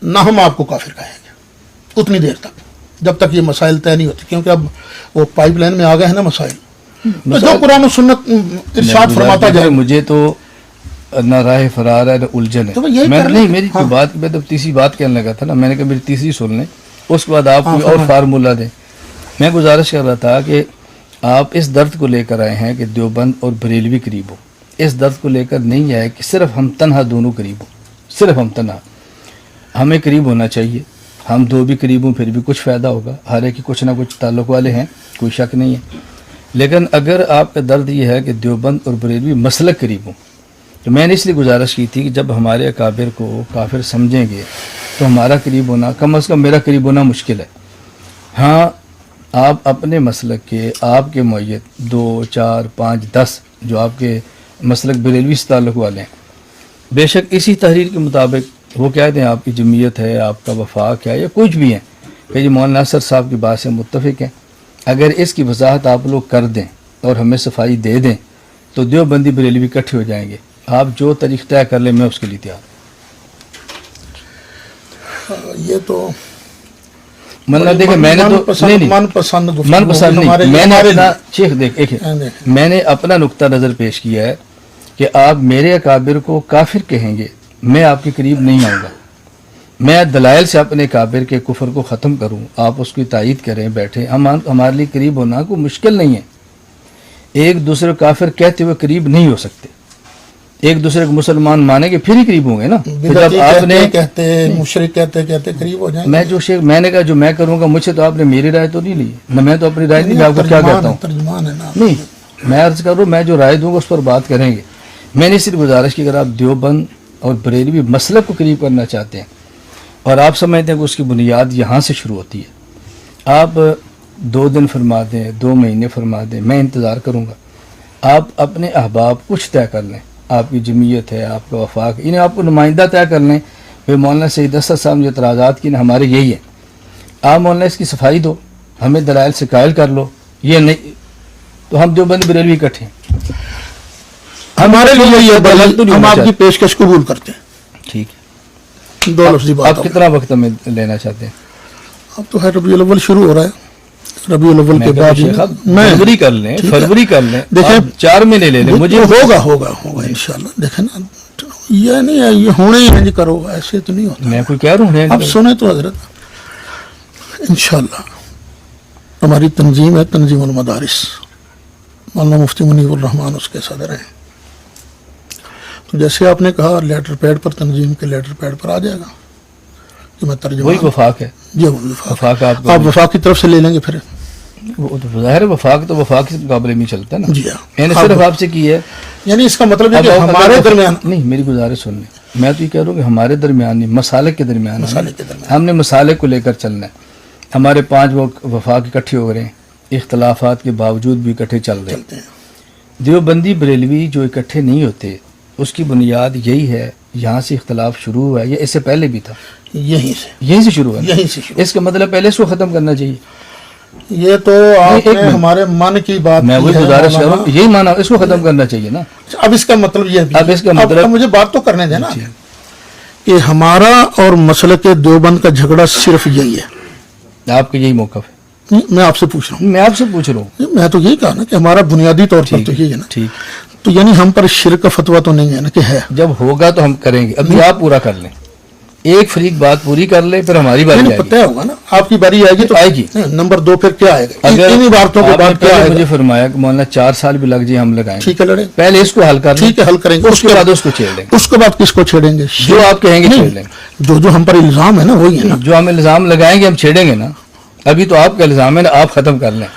نہ ہم آپ کو کافر کہیں گے, اتنی دیر تک جب تک یہ مسائل طے نہیں ہوتے. کیونکہ اب وہ پائپ لائن میں آ گئے ہیں نا مسائل, جو قرآن و سنت ارشاد فرماتا جائے. مجھے تو نہ راہ فرار ہے نہ الجھن ہے. نہیں میری بات میں تو تیسری بات کہنے لگا تھا نا, میں نے کہا میری تیسری سن لیں, اس کے بعد آپ کوئی اور فارمولہ دیں. میں گزارش کر رہا تھا کہ آپ اس درد کو لے کر آئے ہیں کہ دیوبند اور بریلوی قریب ہو. اس درد کو لے کر نہیں آئے کہ صرف ہم تنہا دونوں قریب ہوں, صرف ہم تنہا. ہمیں قریب ہونا چاہیے, ہم دو بھی قریب ہوں پھر بھی کچھ فائدہ ہوگا. ہر ایک کی کچھ نہ کچھ تعلق والے ہیں, کوئی شک نہیں ہے. لیکن اگر آپ کا درد یہ ہے کہ دیوبند اور بریلوی مسلک قریب ہوں, تو میں نے اس لیے گزارش کی تھی کہ جب ہمارے اکابر کو کافر سمجھیں گے تو ہمارا قریب ہونا, کم از کم میرا قریب ہونا مشکل ہے. ہاں آپ اپنے مسلک کے, آپ کے معیت 2 4 5 10 جو آپ کے مسلک بریلوی سے تعلق والے ہیں, بے شک اسی تحریر کے مطابق وہ کہتے ہیں آپ کی جمعیت ہے, آپ کا وفاق ہے یا کچھ بھی ہے کہ یہ مولانا ناصر صاحب کی بات سے متفق ہیں. اگر اس کی وضاحت آپ لوگ کر دیں اور ہمیں صفائی دے دیں تو دیوبندی بریلوی اکٹھے ہو جائیں گے. آپ جو تاریخ طے کر لیں, میں اس کے لیے تیار. یہ تو مطلب دیکھیں میں نے تو من پسند نہیں, میں نے اپنا شیخ میں نے اپنا نقطہ نظر پیش کیا ہے کہ آپ میرے اکابر کو کافر کہیں گے, میں آپ کے قریب نہیں آؤں گا. میں دلائل سے اپنے کابر کے کفر کو ختم کروں, آپ اس کی تائید کریں, بیٹھیں. ہمارے لیے قریب ہونا کوئی مشکل نہیں ہے. ایک دوسرے کو کافر کہتے ہوئے قریب نہیں ہو سکتے. ایک دوسرے کو مسلمان مانیں گے پھر ہی قریب ہوں گے نا. جب آپ نے کہتے مشرک کہتے قریب ہو جائیں. میں جو شیخ میں نے کہا جو میں کروں گا, مجھ سے تو آپ نے میری رائے تو نہیں لی نہ, میں تو اپنی رائے نہیں, میں آپ کو کیا کہتا ہوں ترجمان ہے نا. نہیں میں عرض کر رہا ہوں, میں جو رائے دوں گا اس پر بات کریں گے. میں نے صرف گزارش کی اگر آپ دیوبند اور بریلوی مسلک کو قریب کرنا چاہتے ہیں اور آپ سمجھتے ہیں کہ اس کی بنیاد یہاں سے شروع ہوتی ہے, آپ 2 دن فرما دیں, 2 مہینے فرما دیں, میں انتظار کروں گا. آپ اپنے احباب کچھ طے کر لیں, آپ کی جمعیت ہے, آپ کا وفاق, انہیں آپ کو نمائندہ طے کر لیں. پھر مولانا سید اسد صاحب جو اعتراضات کی نا ہمارے یہی ہیں, آپ مولانا اس کی صفائی دو, ہمیں دلائل سے قائل کر لو. یہ نہیں تو ہم دیوبند بریلوی اکٹھے ہیں, ہمارے لیے یہ ہم آپ کی پیشکش قبول کرتے ہیں. ٹھیک ہے, 2 لفظی بات. آپ کتنا وقت ہمیں لینا چاہتے ہیں؟ اب تو ہے ربیع الاول شروع ہو رہا ہے, ربیع الاول کے بعد فروری کر لیں, فروری کر لیں, دیکھیں 4 مہینے لے لیں. مجھے ہوگا انشاءاللہ. دیکھیں نا, یہ نہیں ہے یہ ہونے ہی نہیں کرو, ایسے تو نہیں ہوتا. میں کوئی کہہ رہا ہوں, اب سنیں تو حضرت انشاءاللہ ہماری تنظیم ہے تنظیم المدارس, مولانا مفتی منیب الرحمان اس کے صدر ہیں. تو جیسے آپ نے کہا لیٹر پیڈ پر، تنظیم کے لیٹر پیڈ پر آ جائے گا کہ میں ترجمہ وہی وفاق ہے. جی وہ وفاق وفاق آپ آپ وفاق کی طرف سے لے لیں گے پھر. وہ تو ظاہر ہے وفاق تو وفاق کے مقابلے میں چلتا ہے نا. جی ہاں. میں نے صرف آپ سے کی ہے، یعنی اس کا مطلب ہے کہ اب ہمارے درمیان نہیں، میری گزارش سن لیں. میں تو یہ کہہ رہا ہوں کہ ہمارے درمیان نہیں، مسالک کے درمیان ہے. مسالک کے درمیان ہم نے مسالک کو لے کر چلنا ہے. ہمارے 5 وفاق اکٹھے ہو رہے ہیں، اختلافات کے باوجود بھی اکٹھے چل رہے چلتے ہیں. ہیں. دیوبندی بریلوی جو اکٹھے نہیں ہوتے، اس کی بنیاد یہی ہے، یہاں سے اختلاف شروع ہوا ہے یا اس سے پہلے بھی تھا؟ یہیں سے شروع ہوا ہے. یہیں سے شروع. اس کا مطلب پہلے اس کو ختم کرنا چاہیے. یہ تو آپ ایک نے منٹ. ہمارے من کی بات میں کی وہی ہے گزارش کر رہا مولانا. ہوں، یہی مانا اس کو ختم کرنا چاہیے نا. اب اس کا مطلب یہ بھی اب اس کا مطلب- اب مجھے بات تو کرنے دینا کہ ہمارا اور مسلک دیوبند کا جھگڑا صرف یہی ہے. آپ کا یہی موقف ہے. میں آپ سے پوچھ رہا میں آپ سے پوچھ رہا ہوں. ہوں، میں تو یہی کہا نا کہ ہمارا بنیادی طور پر تو یہی ہے نا. ٹھیک. تو یعنی ہم پر شرک کا فتویٰ تو نہیں ہے نا کہ ہے. جب ہوگا تو ہم کریں گے. ابھی آپ پورا کر لیں، ایک فریق بات پوری کر لے، پھر ہماری باری نہیں آئے پتہ گی. ہوگا نا آپ کی باری آئے گی تو آئے گی. نمبر 2 پھر کیا آئے گا؟ اگر انہی باتوں کے آپ نے بعد کیا پہلے آئے مجھے گا؟ فرمایا کہ مولانا 4 سال بھی لگ جائے ہم لگائیں گے. ٹھیک ہے لڑیں. پہلے اس کو حل کر لیں، ٹھیک ہے حل کریں گے. اس کے بعد اس کو چھیڑ لیں گے. اس کے بعد کس کو چھیڑیں گے؟ جو آپ کہیں گے نہیں، چھیڑ لیں گے. جو ہم پر الزام ہے نا وہی ہے نا. جو ہم الزام لگائیں گے ہم چھیڑیں گے نا. ابھی تو آپ کا الزام ہے نا، آپ ختم کر لیں.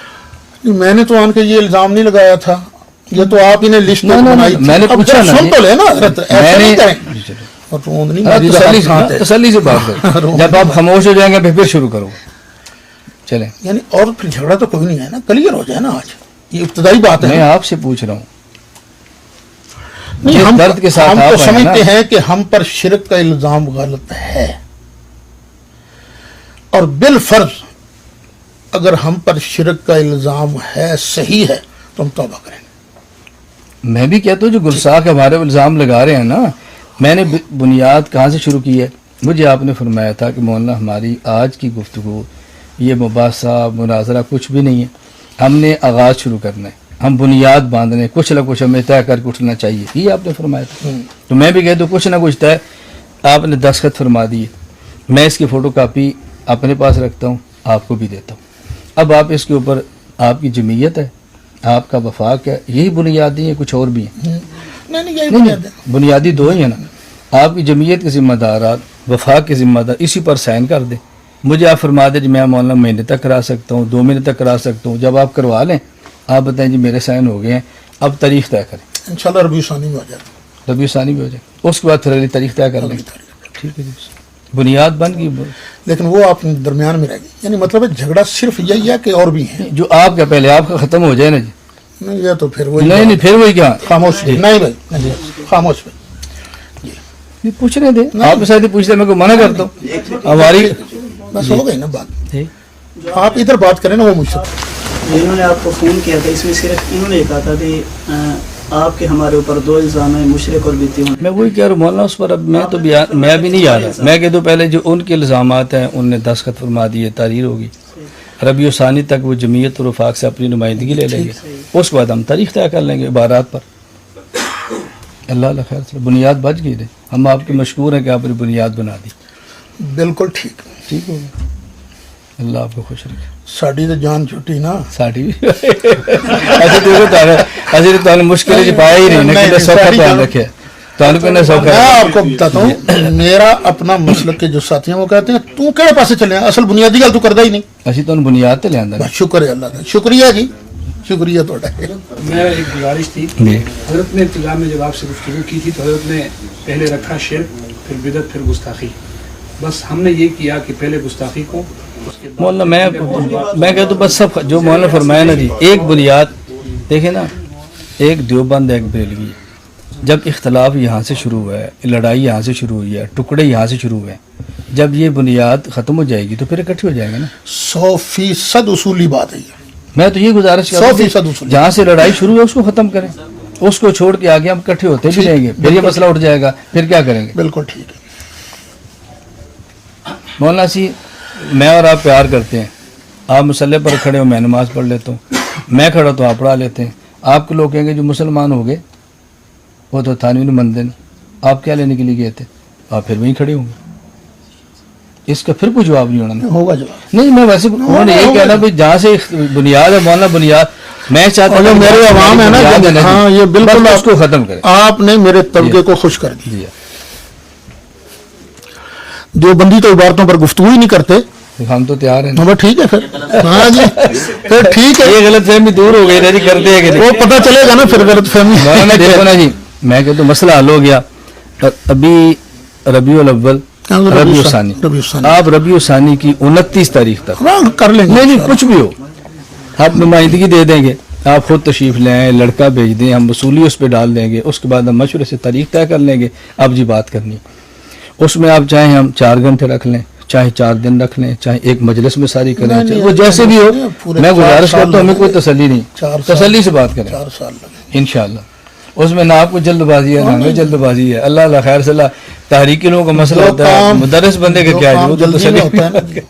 میں نے تو آن کے یہ الزام نہیں لگایا تھا، یہ تو آپ ہی نے لسٹ بنائی تھی. میں نے اب پوچھا نا، سن تو لے نا حضرت، ایسے میں نہیں نے کریں. اور روند نہیں، میری رہا ساتھ ہے. تسلی سے بات کریں. جب آپ خاموش ہو جائیں گے پھر شروع کرو. چلیں. یعنی اور پھر جھگڑا تو کوئی نہیں ہے نا، کلیئر ہو جائے نا. آج یہ ابتدائی بات میں ہے. آپ سے پوچھ رہا ہوں. نہیں، جس ہم درد کے ساتھ ہم آپ تو آئے نا، سمجھتے ہیں کہ ہم پر شرک کا الزام غلط ہے، اور بالفرض اگر ہم پر شرک کا الزام ہے، صحیح ہے، تو ہم توبہ کریں گے. میں بھی کہتا ہوں جو گلساخ ہمارے الزام لگا رہے ہیں نا، میں نے بنیاد کہاں سے شروع کی ہے؟ مجھے آپ نے فرمایا تھا کہ مولانا ہماری آج کی گفتگو یہ مباحثہ مناظرہ کچھ بھی نہیں ہے، ہم نے آغاز شروع کرنا ہے، ہم بنیاد باندھنے، کچھ نہ کچھ ہمیں طے کر کے اٹھنا چاہیے. یہ آپ نے فرمایا تھا. تو میں بھی کہتا ہوں کچھ نہ کچھ طے. آپ نے دستخط فرما دیے، میں اس کی فوٹو کاپی اپنے پاس رکھتا ہوں، آپ کو بھی دیتا ہوں. اب آپ اس کے اوپر آپ کی جمعیت ہے، آپ کا وفاق ہے، یہی بنیادی ہیں، کچھ اور بھی ہیں. نہیں یہی نہیں بنیاد ہے. بنیادی 2 ہی ہیں نا. آپ کی جمعیت کے ذمہ دارات، وفاق کے ذمہ دار، اسی پر سائن کر دیں. مجھے آپ فرما دیں جی میں مولانا مہینے تک کرا سکتا ہوں، 2 مہینے تک کرا سکتا ہوں. جب آپ کروا لیں آپ بتائیں جی میرے سائن ہو گئے ہیں، اب تاریخ طے کریں. انشاءاللہ ربیع ثانی میں ہو جائے گا. ربیع ثانی بھی ہو جائے، اس کے بعد پھر اگلی تاریخ طے کر لیں. ٹھیک ہے جی، بنیاد بن گئی. لیکن وہ آپ درمیان میں رہ گئی. یعنی مطلب ہے جھگڑا صرف یہی ہے کہ اور بھی ہیں. جو آپ کا پہلے آپ کا ختم ہو جائے نا جی. نہیں یہ تو پھر وہی نہیں پھر وہی کیا خاموش. نہیں بھائی نہیں، خاموش بھائی. پوچھ رہے تھے آپ شاید پوچھتے میں کو منع کرتا ہوں. ہماری بس ہو گئی نا بات. آپ ادھر بات کریں نا، وہ مجھ سے. جنہوں نے آپ کو فون کیا تھا اس میں صرف انہوں نے کہا تھا کہ آپ کے ہمارے اوپر 2 الزام ہیں، مشرک اور بدعتی. میں وہی کہہ رہا ہوں مولانا اس پر اب میں تو میں بھی نہیں یاد. میں کہہ دوں پہلے جو ان کے الزامات ہیں ان نے دستخط فرما دیے، تحریر ہوگی. ربیع ثانی تک وہ جمعیت اور وفاق سے اپنی نمائندگی لے لیں گے. اس کے بعد ہم تاریخ طے کر لیں گے عبارات پر. اللہ اللہ خیر سے بنیاد بچ گئی. ہم آپ کے مشکور ہیں کہ آپ نے بنیاد بنا دی. بالکل ٹھیک. ٹھیک ہو گیا. اللہ آپ کو خوش رکھے. ساڑی تو جان چھٹی نا. ساڑی بھی ایسے تو مشکل جی پایا ہی نہیں نا، سوکھا دھیان رکھے تو میں آپ کو بتاتا ہوں، میرا اپنا مسلک کے جو ساتھی ہیں وہ کہتے ہیں تو کہڑے پاسے چلے ہیں، اصل بنیادی گل تو کردا ہی نہیں. اسی تو بنیاد تے لے بس شکر ہے اللہ کا. شکریہ جی، شکریہ تھوڑا. میرا ایک گزارش تھی، حضرت نے ابتدا میں جب آپ سے گفتگو کی تھی تو حضرت نے پہلے رکھا شرک، پھر بدعت، پھر گستاخی. بس ہم نے یہ کیا کہ پہلے گستاخی کو، مولانا میں کہتا ہوں بس سب جو مولانا فرمایا نا جی، ایک بنیاد دیکھیں نا، ایک دیوبند ایک بریلوی. جب اختلاف یہاں سے شروع ہوا ہے، لڑائی یہاں سے شروع ہوئی ہے، ٹکڑے یہاں سے شروع ہوئے ہیں، جب یہ بنیاد ختم ہو جائے گی تو پھر اکٹھے ہو جائیں گے نا. 100% اصولی بات ہے یہ. میں تو یہ گزارش کرتا ہوں 100% اصولی. جہاں سے لڑائی شروع ہے اس کو ختم کریں، اس کو چھوڑ کے آگے ہم اکٹھے ہوتے بھی رہیں گے، پھر یہ مسئلہ اٹھ جائے گا، پھر کیا کریں گے. بالکل ٹھیک ہے. مولانا سی میں اور آپ پیار کرتے ہیں، آپ مسلح پر کھڑے ہو میں نماز پڑھ لیتا ہوں، میں کھڑا تو آپ پڑھا لیتے ہیں. آپ کے لوگ کہیں گے جو مسلمان ہو گئے وہ تو تھانوی مندن، آپ کیا لینے کے لیے گئے تھے، آپ پھر وہیں کھڑے ہوں گے. اس کا پھر کوئی جواب نہیں ہونا. ہوگا جواب. نہیں میں ویسے انہوں نے یہ کہنا بھی جہاں سے بنیاد ہے مولانا، بنیاد میں چاہتا اور جو ہوں میرے عوام ہے نا یاد ہے نا جی، ہاں یہ بالکل بس اس کو ختم کریں. آپ نے میرے طبقے کو خوش کر دیا. جو بندی تو عبارتوں پر گفتگو ہی نہیں کرتے. ہم تو تیار ہیں. ہاں ٹھیک ہے پھر ہاں جی پھر ٹھیک ہے. یہ غلط فہمی دور ہو گئی نا جی، کرتے ہیں کہ وہ پتہ چلے گا نا پھر غلط فہمی. مولانا دیکھو نا جی، میں کہتا ہوں مسئلہ حل ہو گیا. ابھی ربیع الاول ربیع الثانی، آپ ربیع الثانی کی 29 تاریخ تک کر لیں گے. نہیں کچھ بھی ہو آپ نمائندگی دے دیں گے، آپ خود تشریف لے آئیں، لڑکا بھیج دیں، ہم وصولی اس پہ ڈال دیں گے. اس کے بعد ہم مشورے سے تاریخ طے کر لیں گے. اب جی بات کرنی اس میں آپ چاہیں ہم 4 گھنٹے رکھ لیں، چاہے 4 دن رکھ لیں، چاہے ایک مجلس میں ساری کریں، وہ جیسے بھی ہو. میں گزارش کرتا ہوں، ہمیں کوئی تسلی نہیں، تسلی سے بات کریں 4 سال لگے انشاءاللہ. اس میں نہ آپ کو جلد بازی ہے نہ ہمیں جلد بازی ہے. اللہ خیر صلاح تحریکی لوگوں کا مسئلہ ہوتا ہے، مدرس بندے کا کیا ہے، وہ تو جلدی میں تسلی ہوتا ہے نا.